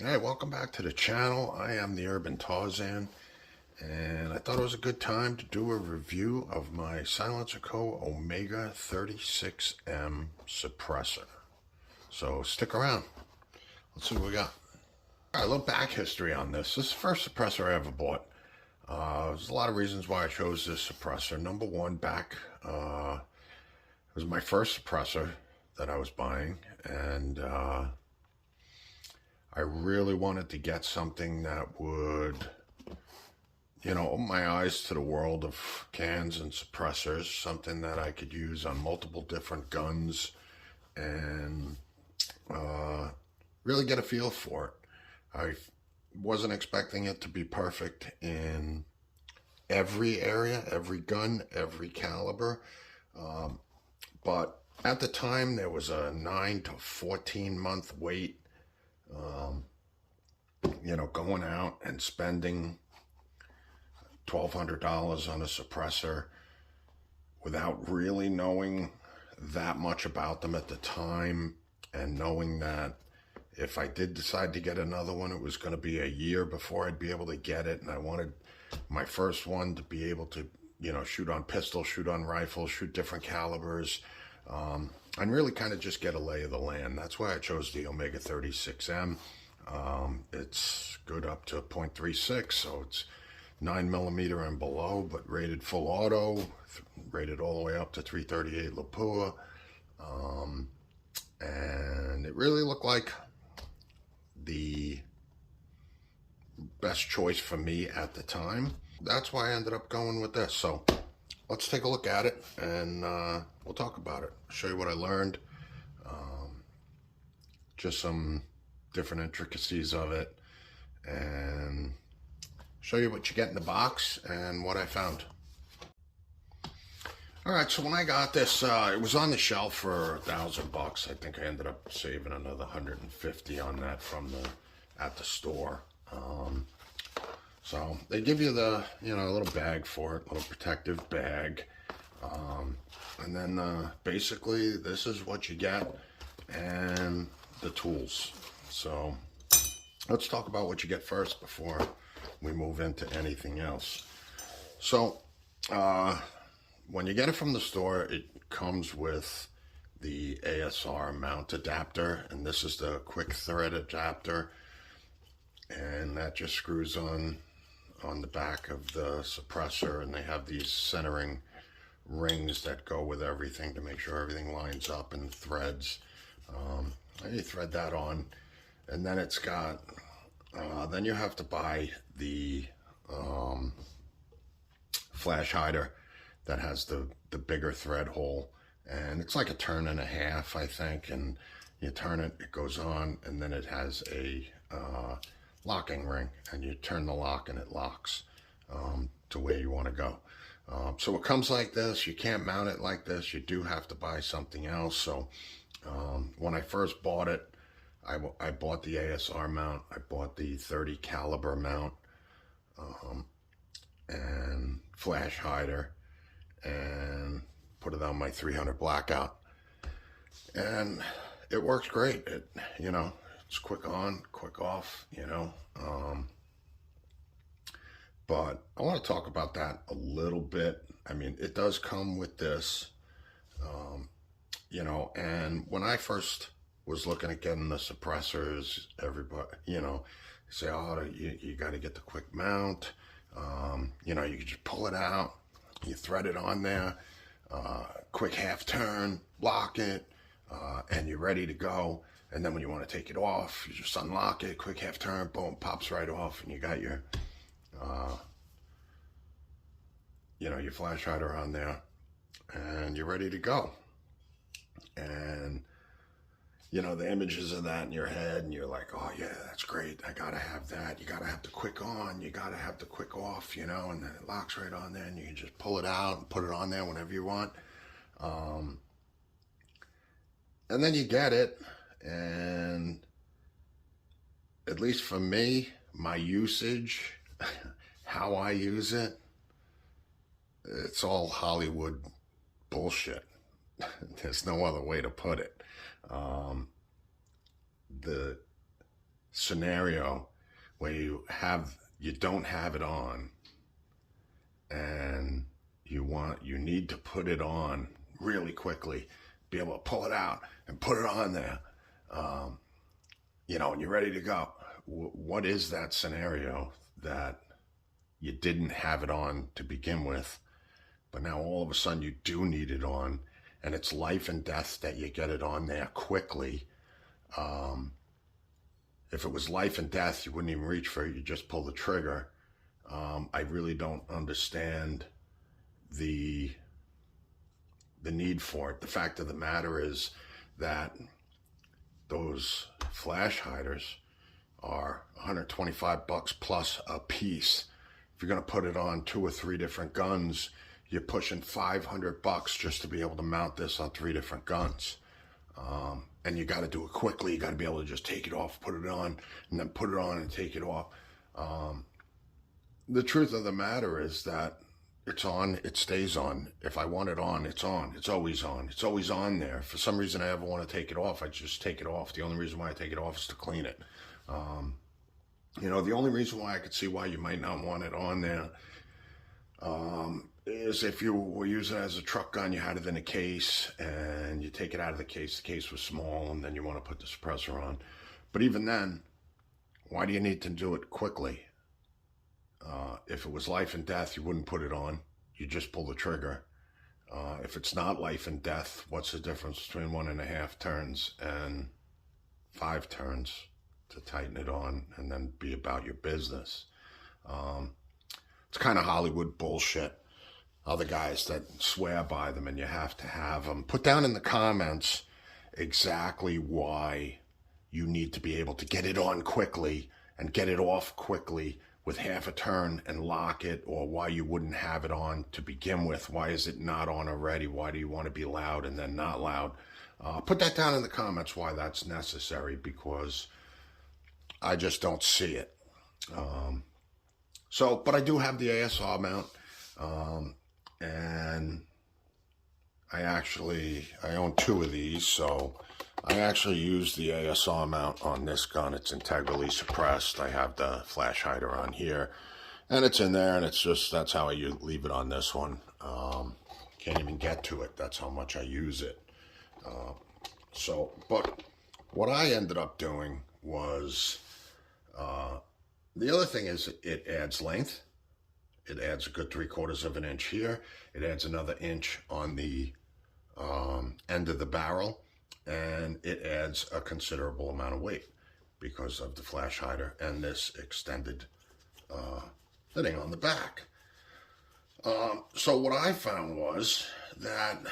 Hey, welcome back to the channel. I am the Urban Tarzan, and I thought it was a good time to do a review of my SilencerCo Omega 36m Suppressor. So stick around. Let's see what we got. All right, a little back history on this. This is the first suppressor I ever bought. There's a lot of reasons why I chose this suppressor. Number one, it was my first suppressor that I was buying, and I really wanted to get something that would, open my eyes to the world of cans and suppressors, something that I could use on multiple different guns and really get a feel for it. I wasn't expecting it to be perfect in every area, every gun, every caliber. But at the time, there was a 9 to 14 month wait. Going out and spending $1,200 on a suppressor without really knowing that much about them at the time, and knowing that if I did decide to get another one, it was going to be a year before I'd be able to get it. And I wanted my first one to be able to, shoot on pistols, shoot on rifles, shoot different calibers, and really kind of just get a lay of the land. That's why I chose the Omega 36M. It's good up to 0.36, so it's 9mm and below, but rated full auto, rated all the way up to 338 Lapua. And it really looked like the best choice for me at the time. That's why I ended up going with this. So let's take a look at it, and we'll talk about it. Show you what I learned, just some different intricacies of it, and show you what you get in the box and what I found. All right, so when I got this, it was on the shelf for $1,000. I think I ended up saving another 150 on that at the store. So they give you a little bag for it, a little protective bag. And then basically this is what you get, and the tools. So let's talk about what you get first before we move into anything else. So when you get it from the store, it comes with the ASR mount adapter, and this is the quick thread adapter, and that just screws on the back of the suppressor, and they have these centering rings that go with everything to make sure everything lines up and threads. And you thread that on, and then it's got then you have to buy the flash hider that has the bigger thread hole, and it's like a turn and a half, I think, and you turn it, it goes on, and then it has a locking ring, and you turn the lock and it locks to where you want to go. So it comes like this. You can't mount it like this. You do have to buy something else. So when I first bought it, I bought the ASR mount, I bought the 30 caliber mount, and flash hider, and put it on my 300 blackout, and it works great. It's quick on, quick off, but I want to talk about that a little bit. I mean, it does come with this, and when I first was looking at getting the suppressors, everybody, say, oh, you got to get the quick mount. You can just pull it out, you thread it on there, quick half turn, lock it, and you're ready to go. And then when you want to take it off, you just unlock it, quick half turn, boom, pops right off, and you got your, your flash hider on there, and you're ready to go. And the images of that in your head, and you're like, oh yeah, that's great, I gotta have that. You gotta have the quick on, you gotta have the quick off, and then it locks right on there, and you can just pull it out and put it on there whenever you want. And then you get it, and at least for me, my usage, how I use it, it's all Hollywood bullshit. There's no other way to put it. scenario where you don't have it on, and you need to put it on really quickly, be able to pull it out and put it on there, and you're ready to go. What is that scenario that you didn't have it on to begin with, but now all of a sudden you do need it on, and it's life and death that you get it on there quickly? If it was life and death, you wouldn't even reach for it. You just pull the trigger. I really don't understand the need for it. The fact of the matter is that those flash hiders are $125 plus a piece. If you're going to put it on 2 or 3 different guns, you're pushing $500 just to be able to mount this on 3 different guns. And you got to do it quickly. You got to be able to just take it off, put it on, and then put it on and take it off. The truth of the matter is that it's on, it stays on. If I want it on, it's on. It's always on. It's always on there. If for some reason I ever want to take it off, I just take it off. The only reason why I take it off is to clean it. The only reason why I could see why you might not want it on there is if you were using it as a truck gun, you had it in a case, and you take it out of the case was small, and then you want to put the suppressor on. But even then, why do you need to do it quickly? If it was life and death, you wouldn't put it on. You just pull the trigger. If it's not life and death, what's the difference between 1.5 turns and 5 turns to tighten it on and then be about your business? It's kind of Hollywood bullshit. Other guys that swear by them and you have to have them. Put down in the comments exactly why you need to be able to get it on quickly and get it off quickly with half a turn and lock it, or why you wouldn't have it on to begin with. Why is it not on already? Why do you want to be loud and then not loud? Put that down in the comments why that's necessary, because I just don't see it. But I do have the ASR mount, and I own 2 of these, so I actually use the ASR mount on this gun. It's integrally suppressed. I have the flash hider on here, and it's in there, and that's how I leave it on this one. Can't even get to it. That's how much I use it. But what I ended up doing was, the other thing is it adds length. It adds a good 3/4 of an inch here. It adds another inch on the end of the barrel, and it adds a considerable amount of weight because of the flash hider and this extended fitting on the back. So what I found was that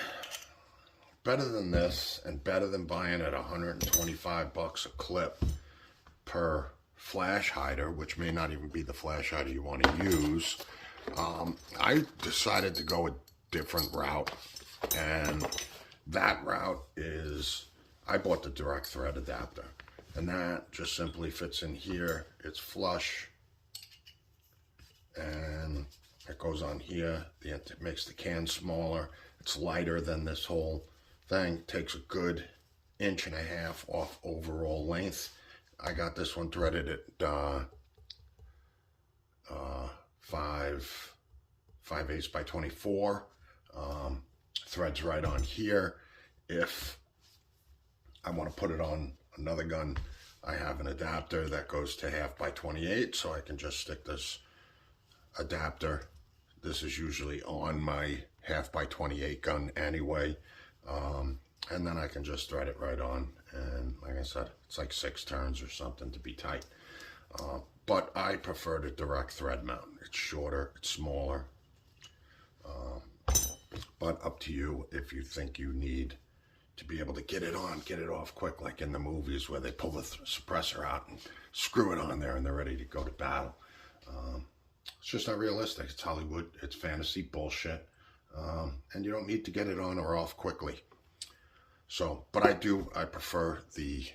better than this, and better than buying at $125 a clip per flash hider, which may not even be the flash hider you want to use, I decided to go a different route. And that route is, I bought the direct thread adapter, and that just simply fits in here. It's flush, and it goes on here. It makes the can smaller. It's lighter than this whole thing. Takes a good 1.5 inches off overall length. I got this one threaded at 5/8 by 24. Threads right on here. If I want to put it on another gun, I have an adapter that goes to 1/2 by 28, so I can just stick this adapter. This is usually on my 1/2 by 28 gun anyway, and then I can just thread it right on. And like I said, it's like 6 turns or something to be tight. But I prefer the direct thread mount. It's shorter, it's smaller. But up to you if you think you need to be able to get it on, get it off quick, like in the movies where they pull the suppressor out and screw it on there and they're ready to go to battle. It's just not realistic. It's Hollywood. It's fantasy bullshit. And you don't need to get it on or off quickly. But I prefer the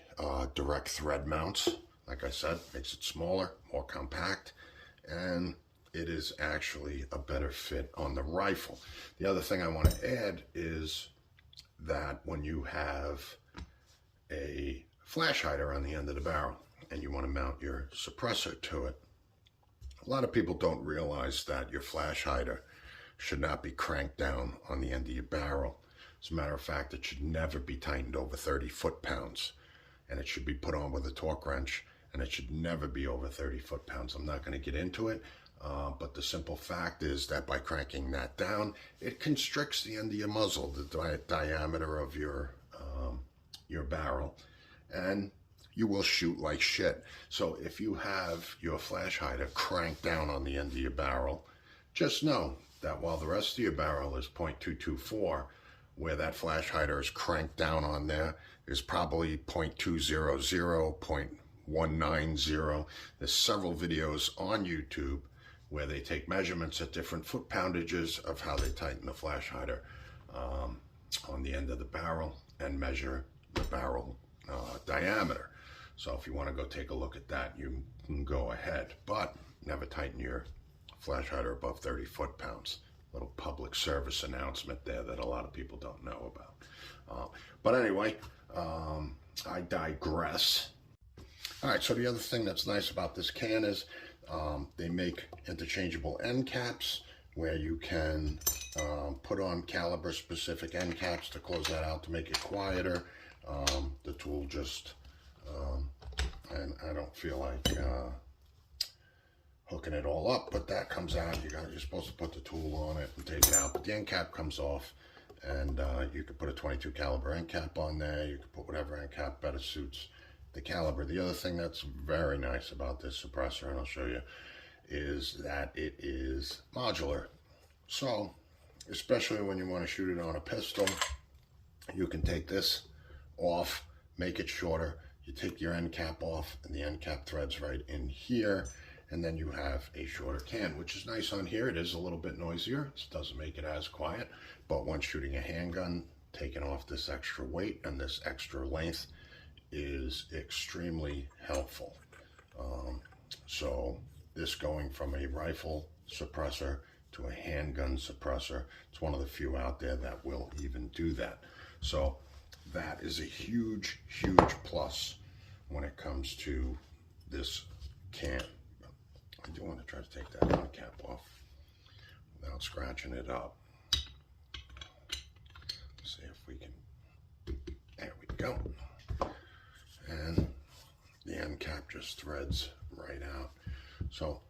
direct thread mounts. Like I said, makes it smaller, more compact, and it is actually a better fit on the rifle. The other thing I want to add is that when you have a flash hider on the end of the barrel, and you want to mount your suppressor to it. A lot of people don't realize that your flash hider should not be cranked down on the end of your barrel. As a matter of fact, it should never be tightened over 30 foot-pounds, and it should be put on with a torque wrench, and it should never be over 30 foot-pounds. I'm not going to get into it, but the simple fact is that by cranking that down, it constricts the end of your muzzle, the diameter of your barrel, and you will shoot like shit. So if you have your flash hider cranked down on the end of your barrel, just know that while the rest of your barrel is .224, where that flash hider is cranked down on there is probably .200, .190. There's several videos on YouTube where they take measurements at different foot poundages of how they tighten the flash hider on the end of the barrel and measure the barrel diameter. So if you want to go take a look at that, you can go ahead, but never tighten your flash hider above 30 foot-pounds. Little public service announcement there that a lot of people don't know about. But anyway, I digress. All right, so the other thing that's nice about this can is they make interchangeable end caps where you can put on caliber specific end caps to close that out to make it quieter. The tool just, and I don't feel like hooking it all up, but that comes out. You're supposed to put the tool on it and take it out, but the end cap comes off, and you could put a 22 caliber end cap on there. You could put whatever end cap better suits the caliber. The other thing that's very nice about this suppressor, and I'll show you, is that it is modular. So especially when you want to shoot it on a pistol, you can take this off, make it shorter. You take your end cap off, and the end cap threads right in here, and then you have a shorter can, which is nice on here. It is a little bit noisier. It doesn't make it as quiet, but when shooting a handgun, taking off this extra weight and this extra length is extremely helpful. So this going from a rifle suppressor to a handgun suppressor, it's one of the few out there that will even do that. So that is a huge, huge plus when it comes to this can. I do want to try to take that end cap off without scratching it up. Let's see if we can, there we go. And the end cap just threads right out. So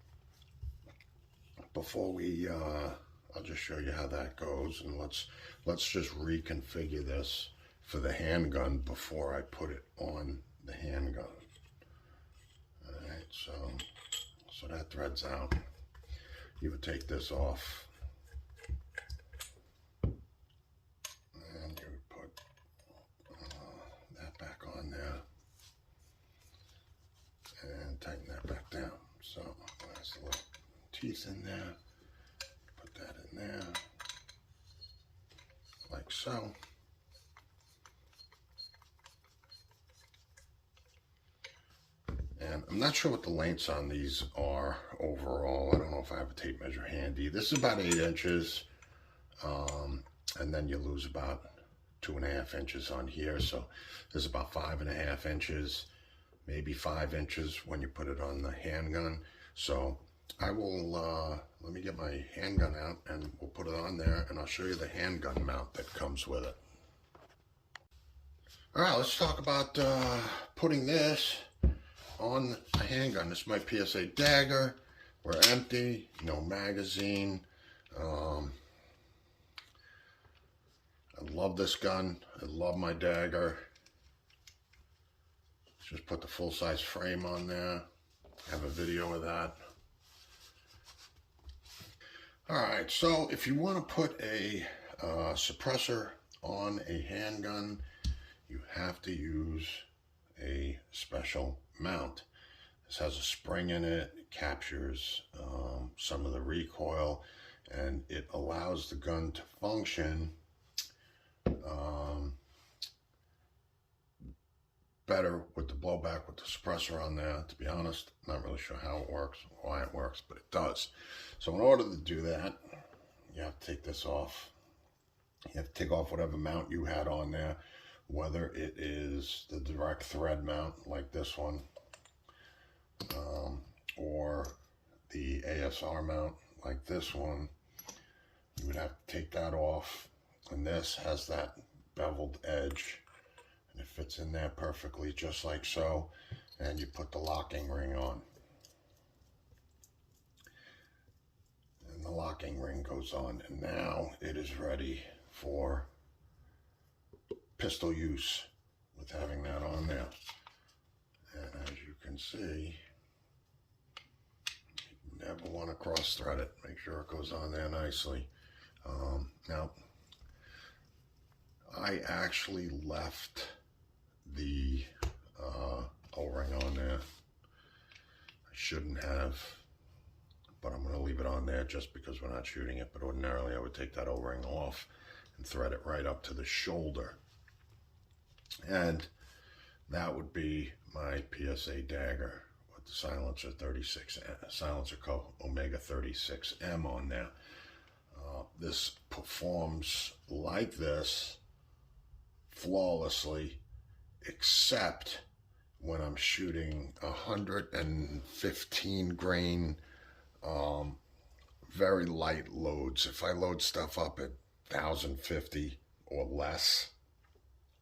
before we, I'll just show you how that goes, and let's just reconfigure this for the handgun before I put it on the handgun. All right, so that threads out. You would take this off, and you would put that back on there, and tighten that back down. So there's the little teeth in there. Put that in there, like so. And I'm not sure what the lengths on these are overall. I don't know if I have a tape measure handy. This is about 8 inches, and then you lose about 2.5 inches on here. So there's about 5.5 inches, maybe 5 inches when you put it on the handgun. So I will, let me get my handgun out and we'll put it on there, and I'll show you the handgun mount that comes with it. All right, let's talk about putting this on a handgun. This is my PSA dagger. We're empty, no magazine. I love this gun. I love my dagger. Just put the full-size frame on there. Have a video of that. All right, so if you want to put a suppressor on a handgun, you have to use a special mount. This has a spring in it. It captures some of the recoil, and it allows the gun to function better with the blowback with the suppressor on there. To be honest, I'm not really sure how it works, why it works, but it does. So in order to do that, you have to take this off. You have to take off whatever mount you had on there, whether it is the direct thread mount like this one, or the ASR mount like this one, you would have to take that off. And this has that beveled edge, and it fits in there perfectly, just like so. And you put the locking ring on. And the locking ring goes on, and now it is ready for pistol use with having that on there. And as you can see, you never want to cross thread it. Make sure it goes on there nicely. Now, I actually left the O-ring on there. I shouldn't have, but I'm going to leave it on there just because we're not shooting it. But ordinarily I would take that O-ring off and thread it right up to the shoulder. And that would be my PSA dagger with the Silencer 36, SilencerCo Omega 36m on there. This performs like this flawlessly, except when I'm shooting 115 grain, very light loads. If I load stuff up at 1050 or less,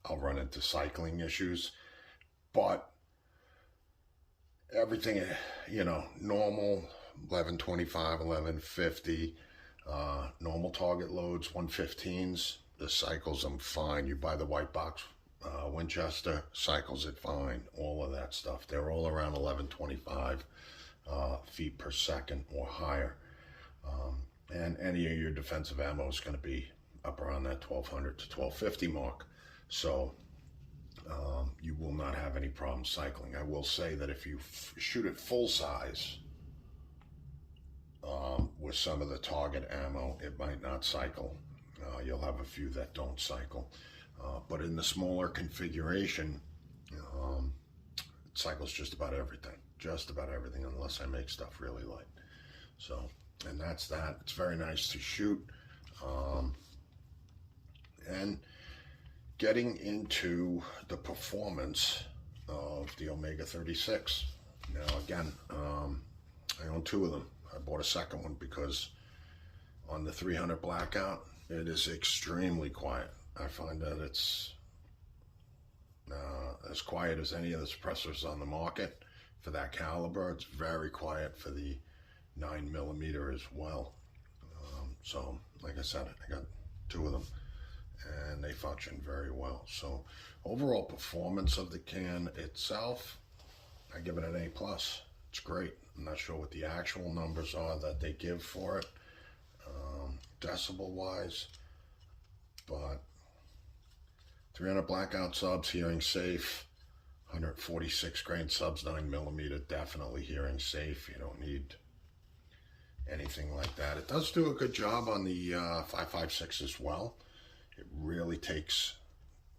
I'll run into cycling issues. But everything, you know, normal 1125, 1150, normal target loads, 115s, the cycles I'm fine. You buy the white box Winchester, cycles it fine. All of that stuff, they're all around 1125 feet per second or higher. And any of your defensive ammo is going to be up around that 1200 to 1250 mark. So you will not have any problem cycling. I will say that if you shoot it full size with some of the target ammo, it might not cycle. You'll have a few that don't cycle. But in the smaller configuration, it cycles just about everything. Just about everything, unless I make stuff really light. So, and that's that. It's very nice to shoot. And getting into the performance of the Omega 36. Now again, I own two of them. I bought a second one because on the 300 blackout, it is extremely quiet. I find that it's as quiet as any of the suppressors on the market for that caliber. It's very quiet for the 9mm as well. So like I said, I got two of them and they function very well. So overall performance of the can itself, I give it an A+. It's great. I'm not sure what the actual numbers are that they give for it, decibel wise, but 300 blackout subs, hearing safe. 146 grain subs, 9mm, definitely hearing safe. You don't need anything like that. It does do a good job on the 5.56 as well. It really takes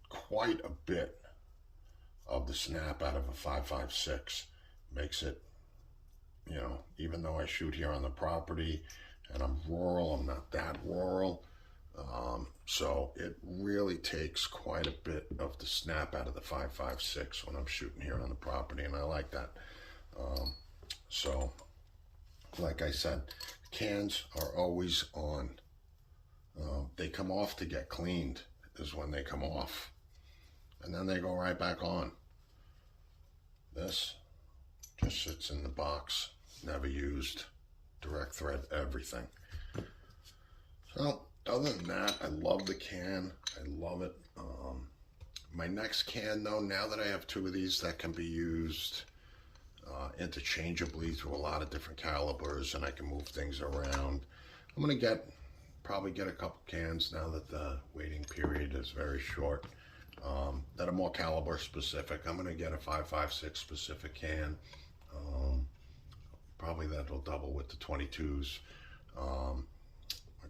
quite a bit of the snap out of a 5.56. Makes it, you know, even though I shoot here on the property and I'm rural, I'm not that rural. So it really takes quite a bit of the snap out of the 5.56 when I'm shooting here on the property, and I like that. So, like I said, cans are always on. They come off to get cleaned is when they come off, and then they go right back on. This just sits in the box, never used, direct thread everything. So other than that, I love the can. I love it. My next can, though, now that I have two of these that can be used interchangeably through a lot of different calibers, and I can move things around, I'm going to probably get a couple cans now that the waiting period is very short, that are more caliber specific. I'm going to get a 5.56 specific can. Probably that'll double with the 22s.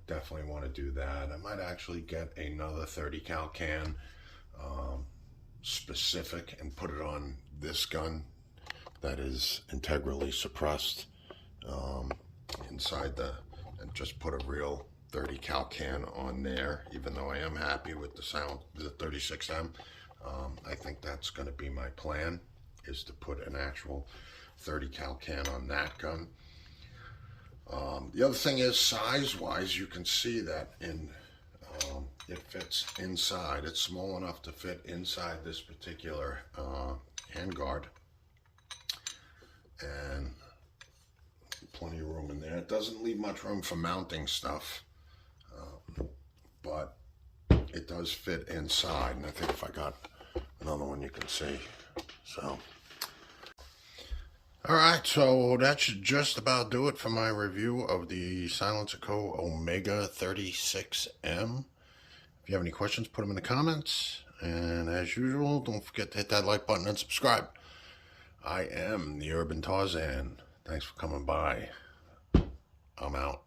Definitely want to do that. I might actually get another 30 cal can specific and put it on this gun that is integrally suppressed inside and just put a real 30 cal can on there. Even though I am happy with the 36M, I think that's going to be my plan, is to put an actual 30 cal can on that gun. The other thing is, size-wise, you can see that it fits inside. It's small enough to fit inside this particular handguard, and plenty of room in there. It doesn't leave much room for mounting stuff, but it does fit inside. And I think if I got another one, you can see. So, all right, so that should just about do it for my review of the SilencerCo Omega 36M. If you have any questions, put them in the comments. And as usual, don't forget to hit that like button and subscribe. I am the Urban Tarzan. Thanks for coming by. I'm out.